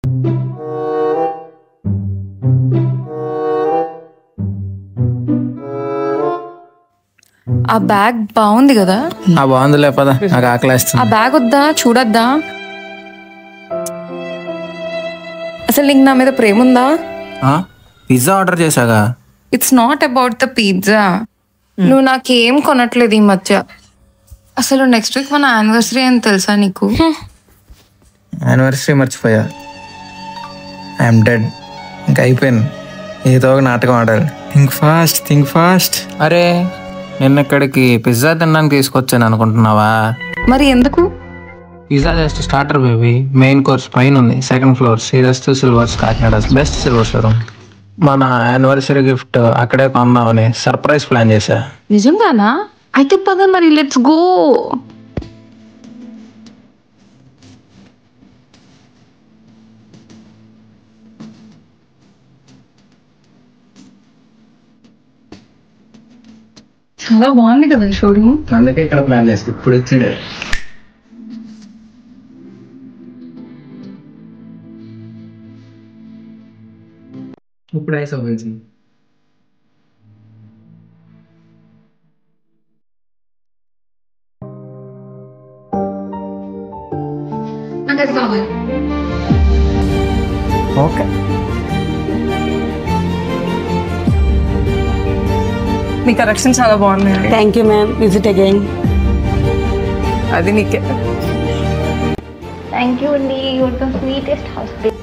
ఆ బ్యాగ్ బాగుంది కదా? బాగుందిలే పద, నాకు ఆకలిస్తుంది. ఆ బ్యాగ్ వద్దా? చూడొద్దా? అసలు నీకు నా మీద ప్రేమ ఉందా? పిజ్జా ఆర్డర్ చేశాగా. It's not about the pizza. నువ్వు నాకేం కొనట్లేదు ఈ మధ్య. అసలు నెక్స్ట్ వీక్ మన యానివర్సరీ అని తెలుసా నీకు? యానివర్సరీ మర్చిపోయా. I'm dead. ఇంకా అయిపోయాను. ఏదో ఒక నాటకం ఆడాలి. Think fast. అరే నిన్న ఇక్కడికి పిజ్జా తినడానికి తీసుకొచ్చాను అనుకుంటున్నావా? మరి ఎందుకు? Pizza just starter baby. Main course పైన ఉంది, second floor, Srirasthu silvers, Kakinada best silver showroom. మన యానివర్సరీ గిఫ్ట్ అక్కడే కొందామని సర్ప్రైజ్ ప్లాన్ చేశా. నిజంగానా? అయితే పద మరి, లెట్స్ గో. చాలా బాగుంది కదా షోరూమ్. అందుకే ఇక్కడ ప్లాన్ చేసి ఇప్పుడు వచ్చిండే. ఇప్పుడు ఐస్ అవ్వాల్సింది. నాకు అది కావాలి. ఓకే. నీ కరెక్షన్ చాలా బాగున్నాయి. Thank you ma'am. Visit again. అది నీకే. Thank you, Lee. You're the sweetest husband.